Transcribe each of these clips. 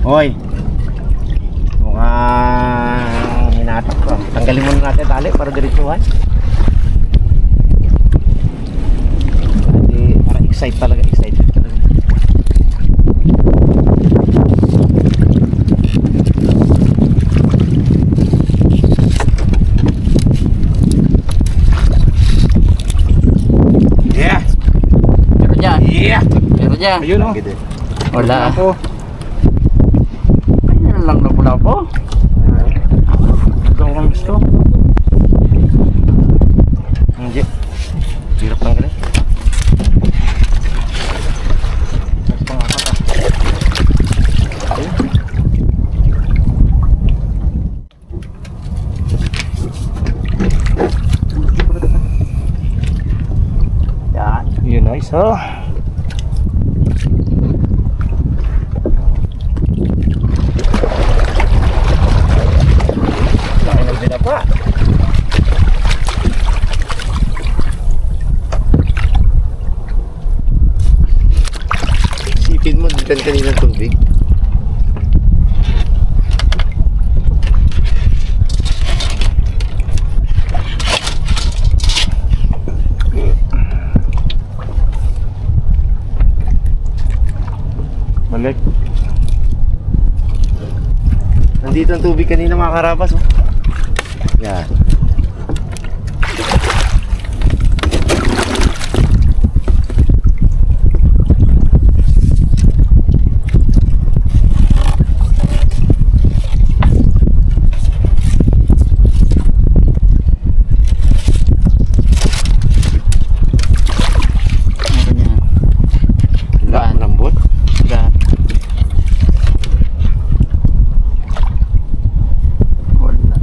Hoy. Mukhang hinatak ko. Tanggalin muna natin tali para diretsuhan. Hindi, para excited talaga. Yeah. Meron dyan. Yeah. Meron dyan. Ayun o. Wala. Ako. Ayun lang na pula po. Ikaw ang gusto. Hindi. Hirap lang ganun. Yan. Yun o isa. Laki ng binaba. Isipin mo, diyan kaninang tubig. Balik. Nandito ang tubig kanina mga karabas. Oh. Yan. Meron dyan. Gaan. Lambot. Gaan. Wala.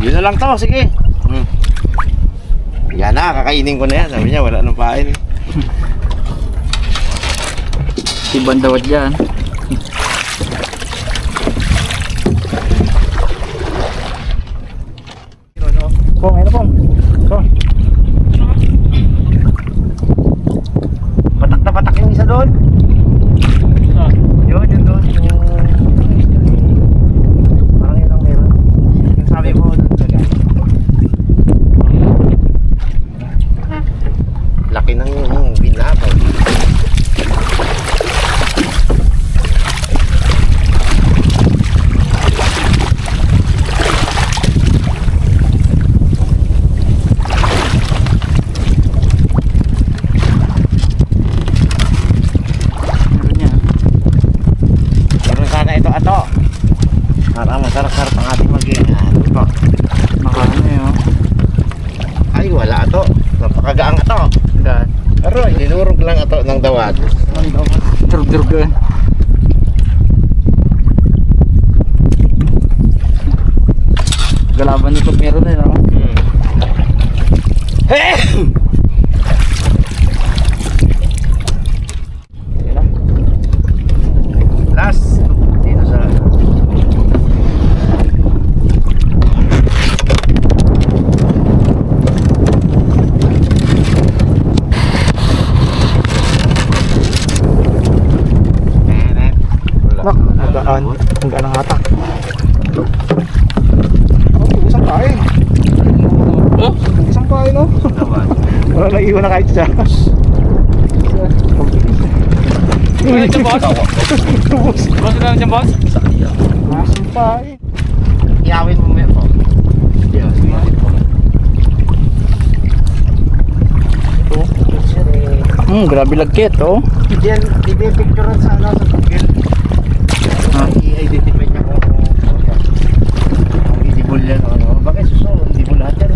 Yun na lang to, sige. Yan na, kakainin ko na yan. Sabi niya, wala nang pain. Si bandawat dyan. Pong, ano pong? Ito. Patak na patak yung isa doon. Yun doon. Parang yun ang meron. Yung sabi mo doon talaga. Laki ng binabay. Meron dyan. Meron sana ito ato. Para masarap-sarap ang ating mag-iingan. Ito. Makaano yun. Ay, wala ato. Napakagaang ato. Gaan. Pero dinurog lang ato ng dawad. Durug-durug yun. Galaban nito meron din ako. Last dito sa Nak, magaan. Ang gaan ang hatak. Oh, isang kain. Oh? Isang kain no? naman. Wala na iwan na kahit siya. Ano ito, boss? Boss. Boss na dyan, boss? Asang kain. Iyawin mo mo. Grabe lagkit, oh. Diyan, i-picturean sa ano sa Google. I-identify niya kung edible yan o ano. Bakit suso? Edible lahat yan.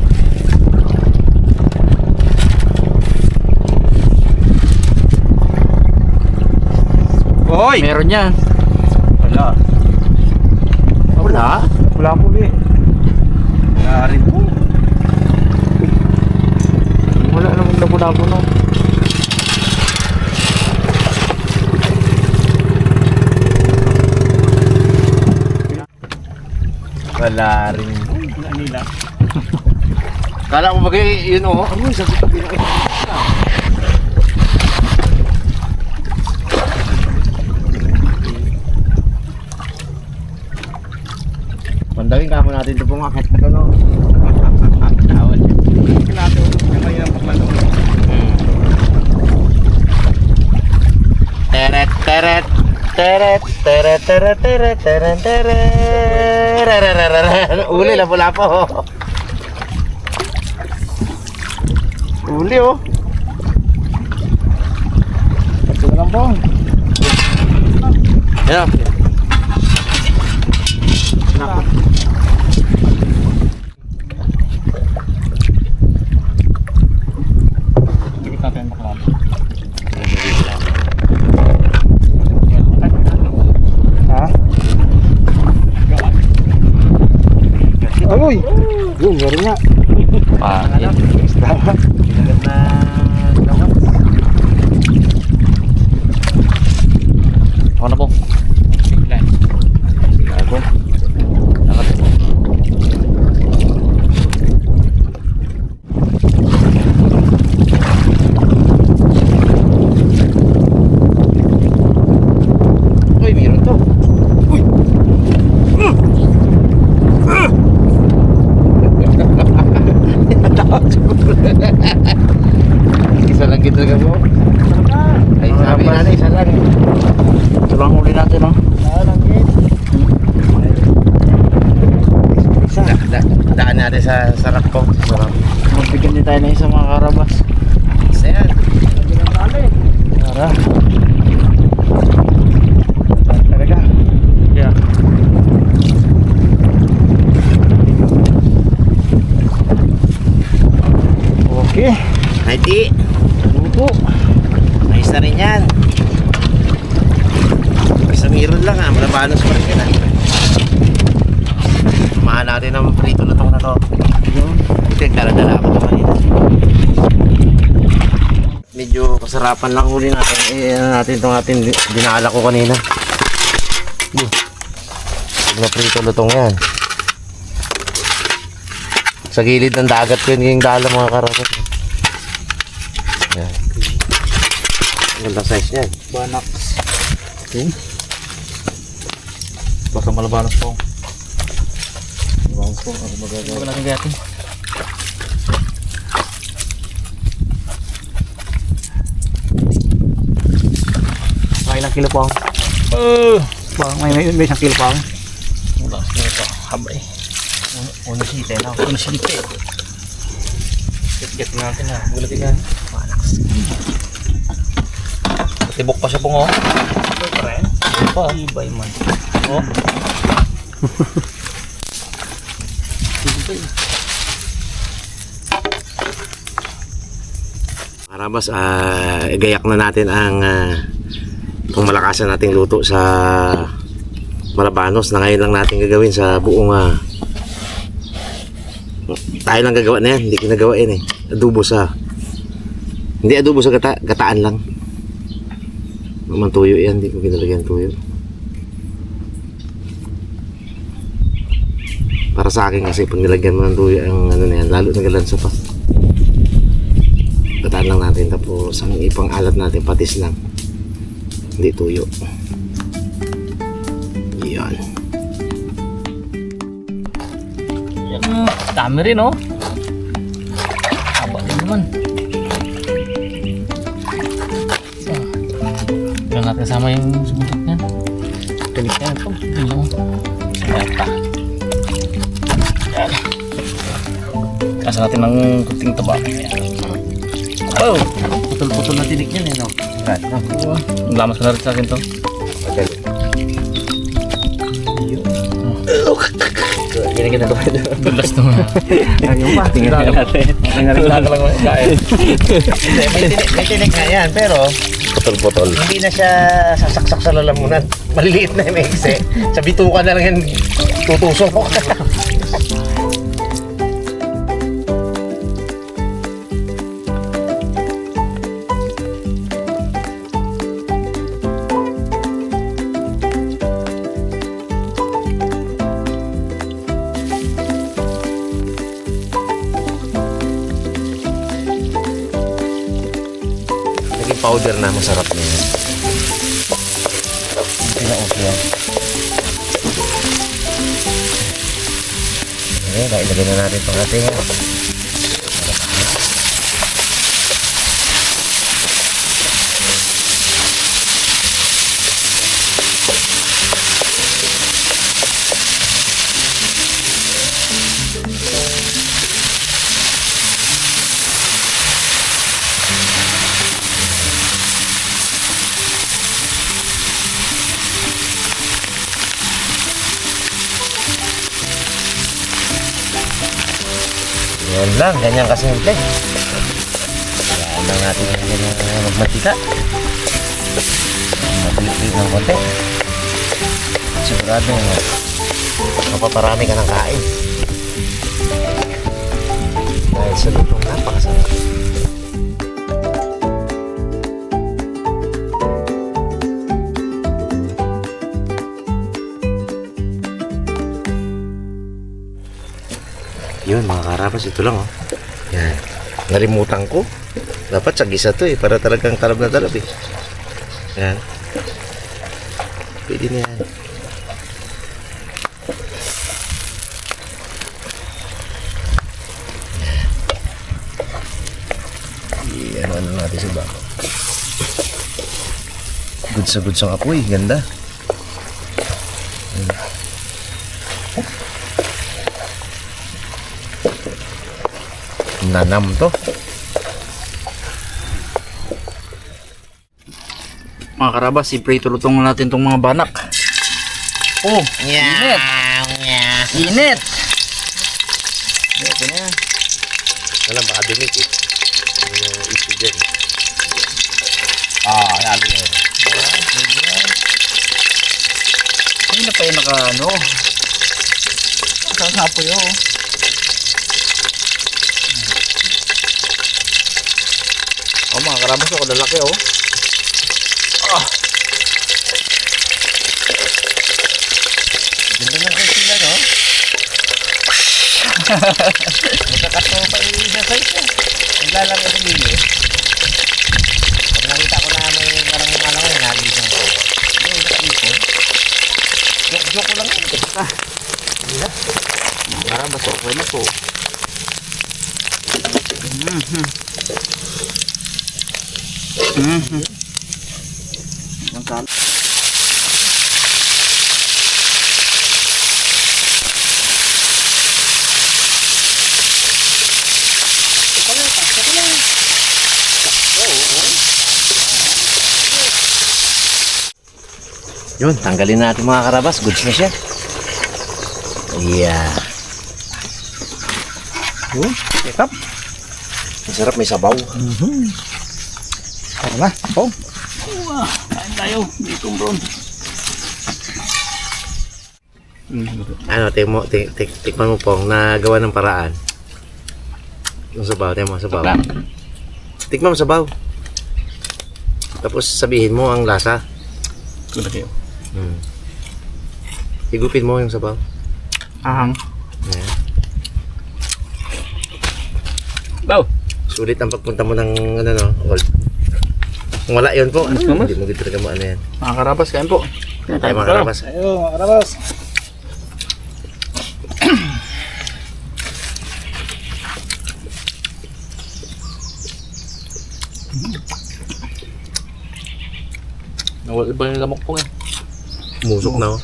Hoy! Meron yan. Wala. Wala? Wala po eh. Wala rin po. Wala namang labo-labo, no? Wala rin. Nila. Kala ko bagay yun o. Ano sabi ko pinakita. Pandawin ka mo natin ito pumakit ka no. Tawad. Kinate ulit niya kayo ng pagmano. Teret teret teret teret teret teret teret teret. Uli lapo-lapo. Uli oh. Ito na lang po. Yan. Dikit natin ang baklan. Ha? Ayoy! Yun, meron nga. Pangit. Tama. Ako na po. Ilan? Gago. Uy, meron to. Uy. Isa lang kita ka mo. Ay, sabi na na, isa lang. Ito lang huli natin, no? Daan natin sa sarap ko. Sarap. Magbigyan din tayo ng isang mga karabas. Isa yan. Tara. Talaga. Yeah. Okay. Ay, di. Luto. Ayos na rin yan. Basta meron lang ha. Malabanos pa rin yan ha. Kumahan natin ang prito na itong na to. Ito yung dala-dala ako ito kanina. Medyo kasarapan lang huli natin. Ano natin itong ating dinala ko kanina. Pag na prito lutong yan. Sa gilid ng dagat ko yun yung dala mga karabas. Yan. Ganda size niyan. Banax. Okay. Baka malabanos po. Malabanos po. Ako magagawa. Huwag natin gayatin. May ilang kilo po ako. Baka may isang kilo pa ako. Wala. Sige ito. Habay. Uno site na. Ano silite? Get natin na. Gulatin ka. Tibok pa siya po, oh. Ito rin. Ano pa? Ibay man. Oh. Karabas, gayak na natin ang itong malakasan nating luto sa Malabanos na ngayon lang natin gagawin sa buong tayo lang gagawa na yan, hindi kinagawa yan eh. Adobo sa hindi adobo sa gataan lang. Naman tuyo yan, hindi ko kinalagyan tuyo. Para sa akin kasi pag nilagyan mo ng tuyo ang ano na yan, lalo nagalansa pa. Gataan lang natin tapos ang ipang alat natin patis lang. Hindi tuyo. Yan. Yan. Dami rin, oh. Haba din naman. So, yan natin sama yung sumunod niyan. Galit na ito. Yun lang. Gata. Yan. Kasa natin ng kunting taba. Oh! Putol-putol na tinik yan eh, no? Right, no? Lamas ko na rin sa akin to. Okay. Ginagin na ito. Dulas naman. Ayun pa. Tingnan natin. Tingnan lang kain. May tinik na yan, pero Putol-putol. hindi na siya sasaksak sa lalamunan. Maliliit na yung maiksi. Sa bituka na lang yan tutusok. Naging powder na, masarap na yan. Pinaok yan. Okay, ilagay na natin itong ating yan lang, ganyan kasimple. Kaya lang natin yung magmatika. Mapilit ng konti. Sigurado mapaparami ka ng kain. Dahil sa lutong napakasarap. Yun mga karabas, ito lang oh. Yan. Nalimutan ko. Dapat sa gisa to eh. Para talagang talab na talab eh. Yan. Pwede na yan. Yan. Ano natin sa bako. Good sa apoy. Ganda. Nanam to. Mga karabas, i-prito lutong natin tong mga banak. Oh, init. Init. Ito na. Wala baka dumit eh. Yung issue dyan. Lalo yun. Hindi na pa yung naka ano. Nakasapo yun. Oh mga karabas, ako lalaki oh. Ganda ng kayo sila no? Magkakaso pa yung isa size eh. Naglalaro sa lili. Pag nakita ko na may parang malang ko, nagisang ko. Yung nakalipo. Joke ko lang yun. Hindi. Karabas, okay na po. Ang sal. Yun, tanggalin natin mga karabas. Goods na siya. Yeah. Yun, check up. Masarap, may sabaw. Tara na, oh. Kain tayo, dito bro. Ano, tikman mo pong nagawa ng paraan. Yung sabaw, tikman mo sabaw. Tikman mo sabaw. Tapos sabihin mo ang lasa. Good kayo. Higupin mo yung sabaw. Ahang. Ayan. Baw. Sulit ang pagpunta mo ng ano no, old. Kung wala yun po, hindi mo dito talaga mo ano yan. Mga karabas, kain po. Tayo mga karabas. Ayo, mga karabas. Nawala ba yung lamok po eh? Musok na oh.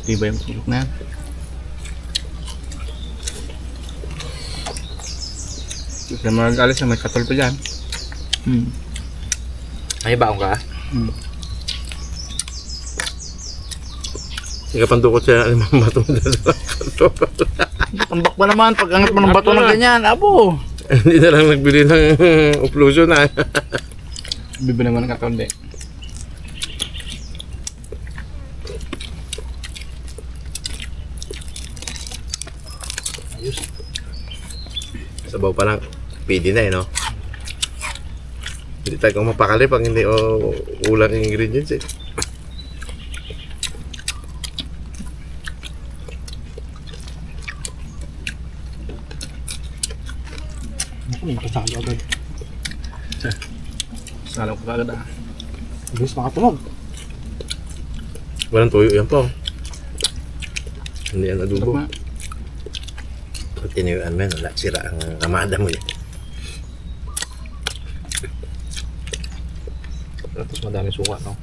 Di ba yung sulok na yan? Kasi mga alis na may katol pa dyan. Ay, baong ka? Ikapandukot siya ng mga bato mo dalawa. Tambak ba naman pag angat mo ng bato ng ganyan? Abo! Hindi na lang nagbili ng uplosion na. Bibi naman ng katol de. Ayos. Sabaw pa lang. Pwede na eh, no? Hindi tayo mapakali pag hindi ulang ingredients eh. Pasalo agad. Pasalo ko agad ah. Bilis makatunog. Walang tuyo yan po. Hindi yan adobo. Pag tinuyuan mo yun, wala, sira ang amada mo yan. Tapos madaming suka, no?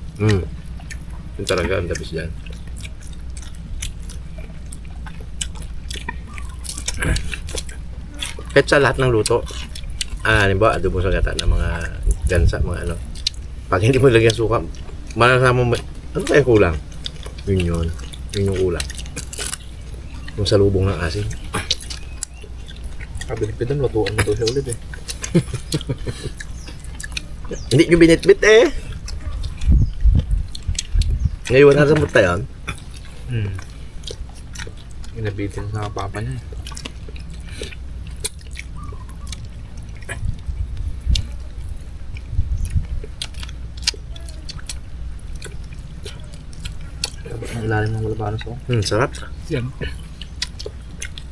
Yun talaga, ang dabis dyan. Kahit sa lahat ng luto, halimbawa, adobo sa gata ng mga gansa, mga ano. Pag hindi mo lagyan suka, malalaman mo, ano kaya kulang? Yun yung kulang. Yung salubong ng asin. Kabilipid ang lutuan mo daw siya ulit eh. Hindi nyo binitbit eh. Ngayon, nasa mo tayo. Inabitin sa papa niya eh. Ang ilalim ng malabanos ko. Sarap. Yan.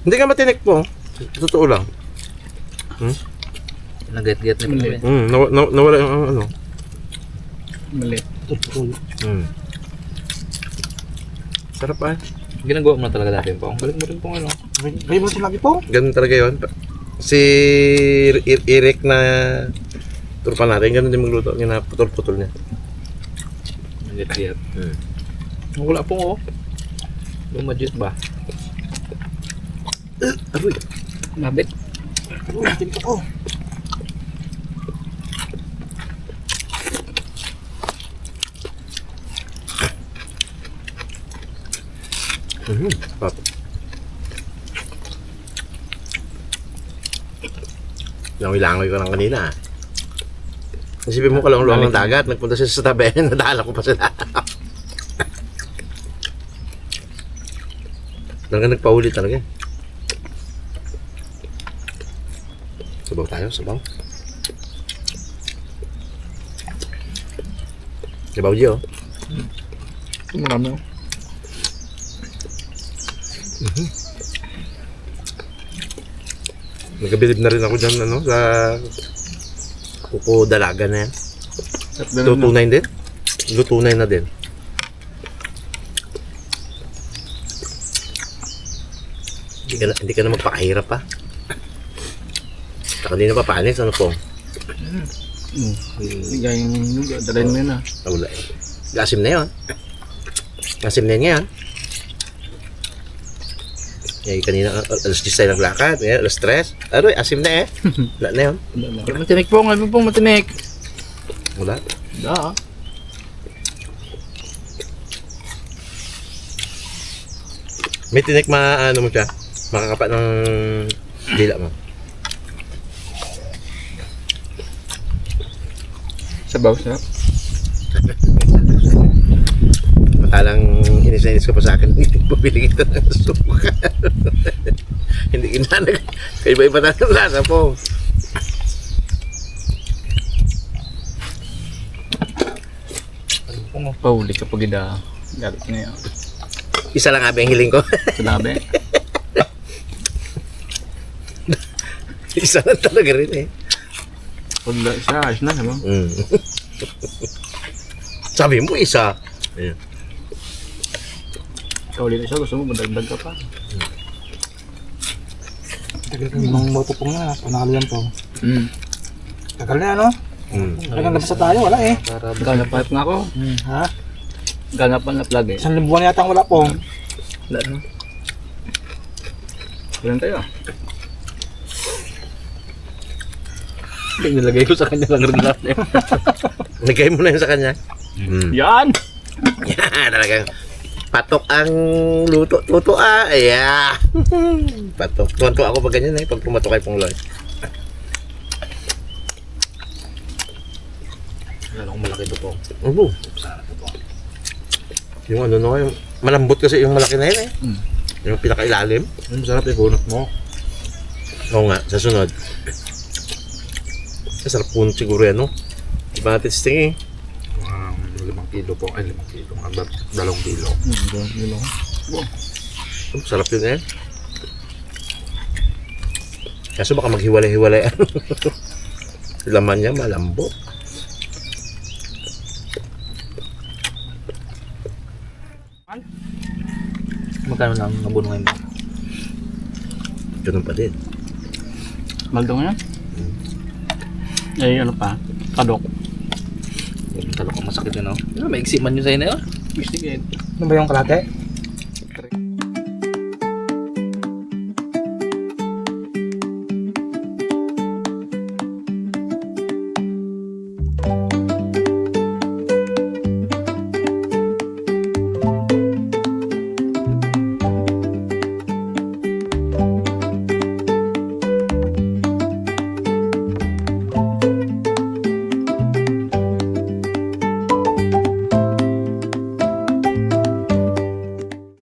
Hindi ka matinik po. Totoo lang. Nag-get-get na kami. Nawala yung ano. Mali. Sarap ah. Ginagawa mo na talaga dati po. Balik mo rin pong ano. Kayo mo lagi po? Ganun talaga yun. Si Eric na turpa natin, ganun din magluto. Yung naputol-putol niya. Nag-get-get. Wala po oh. Lumajit ba? Aroy. Mabit. Tinto ko. Pap. Langoy-langoy ko lang kanina. Isipin mo kalong-luwang ng dagat, nagpunta sila sa tabi, nadala ko pa sila. Talaga nagpahuli talaga. Sabaw tayo, sabaw. Sabaw Gio. Marami oh. Nagkabilib na rin ako dyan, ano, sa kuko dalaga na yan. Lutunay din. Lutunay na din. Hindi ka na magpakahirap pa. Saka di na papanis, ano po? Gaya yung dalayin mo yun ah. Wala eh. Gasim na yun. Gasim na yun ngayon. Eh, kanina, alas 10 tayo naglakad. Ngayon, alas 3. Aroy, asim na eh. Wala na yun. Matinik po, ngayon po matinik. Wala. Da. May tinik ano mo siya. Makakapa ng dila mo. Sabaw, sarap. Matalang inis na inis ka pa sa akin. Hindi pabili kita ng suka. Hindi kinanag. Iba-iba na ng lasa po. Pauli kapag ida. Galit na yan. Isa lang abi ang hiling ko. Sinabi. Isa lang talaga rin eh. Wala siya, ayos na naman. Sabi mo isa. Ayan. Pauli na siya, gusto mo madagdag ka pa. Tagal kami mga motopong na. Panakalian po. Tagal na ano? Tagal na sa tayo, wala eh. Ganap nga ako. Ha? Ganap na plug eh. 1,000 buwan yata wala po. Wala no. Ilan tayo? Nilagay ko sa kanya lang rin lahat eh. Nagay mo na yun sa kanya. Yan! Yan, talagang patok ang luto. Tuto ah. Yeah. Patok. Tuwan-tuwa ako pag ganyan eh. Pag pumatok kay Pongloy. Wala akong malaki ito po. Ubo. Yung ano no, yung malambot kasi yung malaki na yun eh. Yung pinakailalim. Masarap yung bunot mo. Oo nga, sa sunod. Sarap po siguro yan no. Iba natin testing eh. 5 kilo po. Ay, 5 kilo. 2 kilo. Sarap yun eh. Kaso baka maghiwalay-hiwalay. Laman niya malambot. Magkano nang nabuno ngayon? Ganun pa din. Maldong yan. Eh, ano pa? Kadok. Yung talok ang masakit yun, no? Maiksi man yun sa'yo na yun. Sige. Ano ba yung kalate?